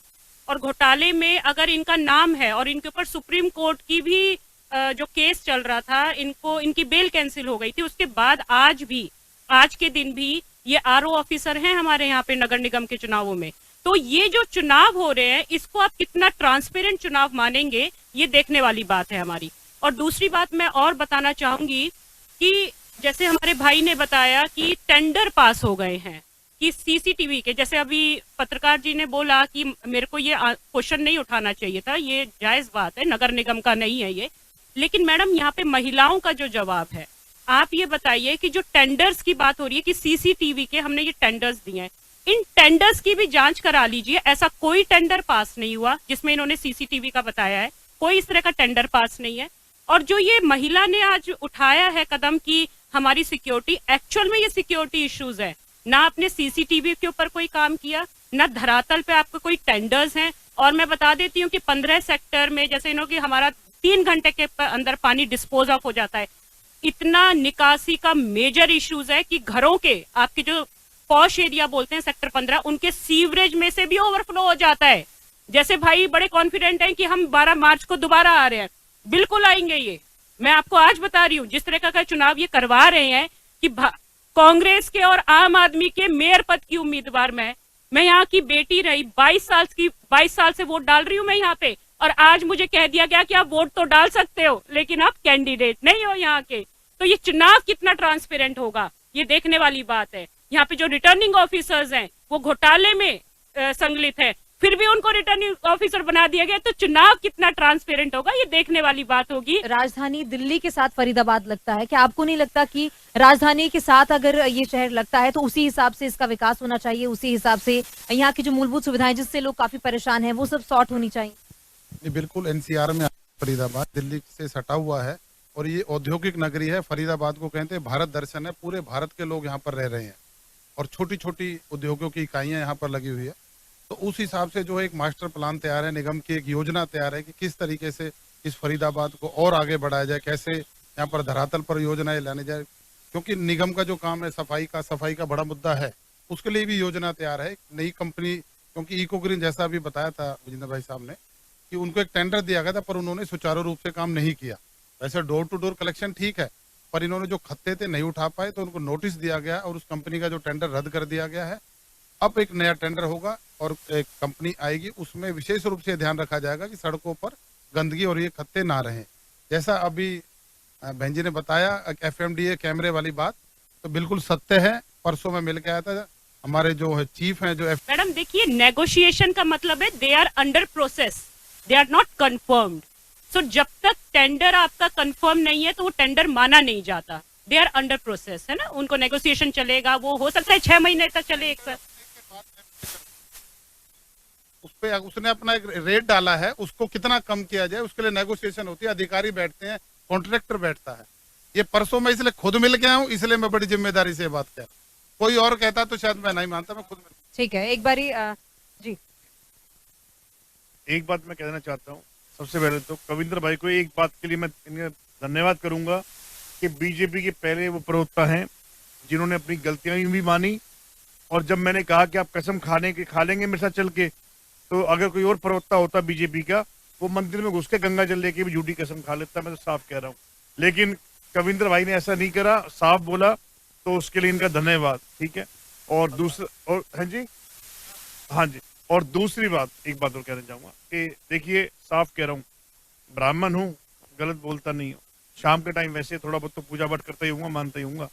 Speaker 3: और घोटाले में अगर इनका नाम है और इनके ऊपर सुप्रीम कोर्ट की भी जो केस चल रहा था, इनकी बेल कैंसिल हो गई थी, उसके बाद आज के दिन भी ये आरओ ऑफिसर हैं हमारे यहाँ पे नगर निगम के चुनावों में। तो ये जो चुनाव हो रहे हैं, इसको आप कितना ट्रांसपेरेंट चुनाव मानेंगे, ये देखने वाली बात है हमारी। और दूसरी बात मैं और बताना चाहूंगी कि जैसे हमारे भाई ने बताया कि टेंडर पास हो गए हैं कि सीसीटीवी के, जैसे अभी पत्रकार जी ने बोला कि मेरे को ये क्वेश्चन नहीं उठाना चाहिए था, ये जायज बात है, नगर निगम का नहीं है ये। लेकिन मैडम यहाँ पे महिलाओं का जो जवाब है, आप ये बताइए कि जो टेंडर्स की बात हो रही है कि सीसीटीवी के हमने ये टेंडर्स दिए हैं, इन टेंडर्स की भी जांच करा लीजिए। ऐसा कोई टेंडर पास नहीं हुआ जिसमें इन्होंने सीसीटीवी का बताया है, कोई इस तरह का टेंडर पास नहीं है। और जो ये महिला ने आज उठाया है कदम की हमारी सिक्योरिटी, एक्चुअल में ये सिक्योरिटी इश्यूज है, ना आपने सीसीटीवी के ऊपर कोई काम किया, ना धरातल पे आपके कोई टेंडर्स हैं। और मैं बता देती हूँ कि 15 सेक्टर में जैसे इन्होंने हमारा 3 घंटे के अंदर पानी डिस्पोज ऑफ हो जाता है, इतना निकासी का मेजर इश्यूज है कि घरों के, आपके जो पॉश एरिया बोलते हैं सेक्टर 15, उनके सीवरेज में से भी ओवरफ्लो हो जाता है। जैसे भाई बड़े कॉन्फिडेंट हैं कि हम 12 मार्च को दोबारा आ रहे हैं, बिल्कुल आएंगे। ये मैं आपको आज बता रही हूँ, जिस तरह का चुनाव ये करवा रहे हैं कि कांग्रेस के और आम आदमी के मेयर पद की उम्मीदवार मैं यहाँ की बेटी रही, 22 साल से वोट डाल रही हूँ मैं यहाँ पे, और आज मुझे कह दिया गया कि आप वोट तो डाल सकते हो लेकिन आप कैंडिडेट नहीं हो यहाँ के। तो ये चुनाव कितना ट्रांसपेरेंट होगा, ये देखने वाली बात है। यहाँ पे जो रिटर्निंग ऑफिसर्स हैं वो घोटाले में संलिप्त है, फिर भी उनको रिटर्निंग ऑफिसर बना दिया गया, तो चुनाव कितना ट्रांसपेरेंट होगा, ये देखने वाली बात होगी।
Speaker 1: राजधानी दिल्ली के साथ फरीदाबाद लगता है, क्या आपको नहीं लगता कि राजधानी के साथ अगर ये शहर लगता है तो उसी हिसाब से इसका विकास होना चाहिए, उसी हिसाब से यहाँ की जो मूलभूत सुविधाएं जिससे लोग काफी परेशान हैं वो सब सॉर्ट होनी चाहिए?
Speaker 2: ये बिल्कुल एनसीआर में फरीदाबाद दिल्ली से सटा हुआ है और ये औद्योगिक नगरी है। फरीदाबाद को कहते हैं भारत दर्शन है, पूरे भारत के लोग यहाँ पर रह रहे हैं और छोटी छोटी उद्योगों की इकाइयां यहाँ पर लगी हुई है। तो उस हिसाब से जो है एक मास्टर प्लान तैयार है, निगम की एक योजना तैयार है कि किस तरीके से इस फरीदाबाद को और आगे बढ़ाया जाए, कैसे यहाँ पर धरातल पर योजनाएं लाने जाए। क्योंकि निगम का जो काम है सफाई का बड़ा मुद्दा है, उसके लिए भी योजना तैयार है। नई कंपनी, क्योंकि इको ग्रीन जैसा अभी बताया था विजेंद्र भाई साहब ने कि उनको एक टेंडर दिया गया था पर उन्होंने सुचारू रूप से काम नहीं किया। वैसे डोर टू डोर कलेक्शन ठीक है, पर इन्होंने जो खत्ते थे नहीं उठा पाए तो उनको नोटिस दिया गया और उस कंपनी का जो टेंडर रद्द कर दिया गया है। अब एक नया टेंडर होगा और एक कंपनी आएगी, उसमें विशेष रूप से ध्यान रखा जाएगा कि सड़कों पर गंदगी और ये खत्ते ना रहें। जैसा अभी बहन जी ने बताया FMDA कैमरे वाली बात, तो बिल्कुल सत्य है। परसों में मिल के आया था हमारे जो है चीफ हैं जो
Speaker 3: मैडम देखिए, नेगोशिएशन का मतलब है they are under process, they are not confirmed. So जब तक टेंडर आपका कंफर्म नहीं है तो वो टेंडर माना नहीं जाता। दे आर अंडर प्रोसेस, है ना, उनको नेगोशिएशन चलेगा, वो हो सकता है 6 महीने तक चले। एक
Speaker 2: उस पे उसने अपना एक रेट डाला है, उसको कितना कम किया जाए उसके लिए नेगोशिएशन होती है, अधिकारी बैठते हैं, कॉन्ट्रैक्टर बैठता है। ये परसों मैं इसलिए खुद मिल गया हूँ, इसलिए मैं बड़ी जिम्मेदारी से बात कह, कोई और कहता तो शायद मैं नहीं मानता, मैं खुद मिल।
Speaker 1: ठीक है, एक बारी जी
Speaker 4: एक बात मैं कहना चाहता हूँ। सबसे पहले तो कविंद्र भाई को एक बात के लिए मैं इन्हें धन्यवाद करूंगा कि बीजेपी के पहले वो प्रवक्ता हैं जिन्होंने अपनी गलतियां भी मानी, और जब मैंने कहा कि आप कसम खा लेंगे मेरे साथ चल के, तो अगर कोई और प्रवक्ता होता बीजेपी का, वो मंदिर में घुस के गंगा जल लेके भी झूठी कसम खा लेता, मैं तो साफ कह रहा हूँ। लेकिन कविंद्र भाई ने ऐसा नहीं करा, साफ बोला, तो उसके लिए इनका धन्यवाद। ठीक है। और दूसरा, और हाँ जी, और दूसरी बात, एक बात और कहना चाहूंगा कि देखिए, साफ कह रहा हूँ, ब्राह्मण हूँ, गलत बोलता नहीं हूँ। शाम के टाइम वैसे थोड़ा बहुत तो पूजा पाठ करता ही हूँ, मानता ही हूँ।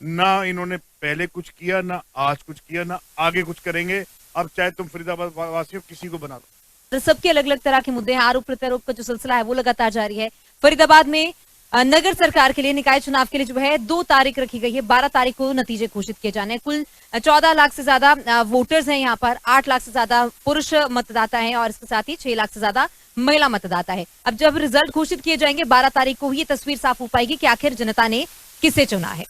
Speaker 4: ना इन्होंने पहले कुछ किया, ना आज कुछ किया, ना आगे कुछ करेंगे। अब चाहे तुम फरीदाबाद वासियों किसी को बना दो।
Speaker 1: सबके अलग अलग तरह के मुद्दे हैं, आरोप प्रत्यारोप का जो सिलसिला है वो लगातार जारी है। फरीदाबाद में नगर सरकार के लिए, निकाय चुनाव के लिए जो है 2 तारीख रखी गई है। 12 तारीख को नतीजे घोषित किए जाने हैं। कुल 14 लाख से ज्यादा वोटर्स हैं यहाँ पर, 8 लाख से ज्यादा पुरुष मतदाता हैं और इसके साथ ही 6 लाख से ज्यादा महिला मतदाता है। अब जब रिजल्ट घोषित किए जाएंगे 12 तारीख को ही ये तस्वीर साफ हो पाएगी कि आखिर जनता ने किसे चुना है।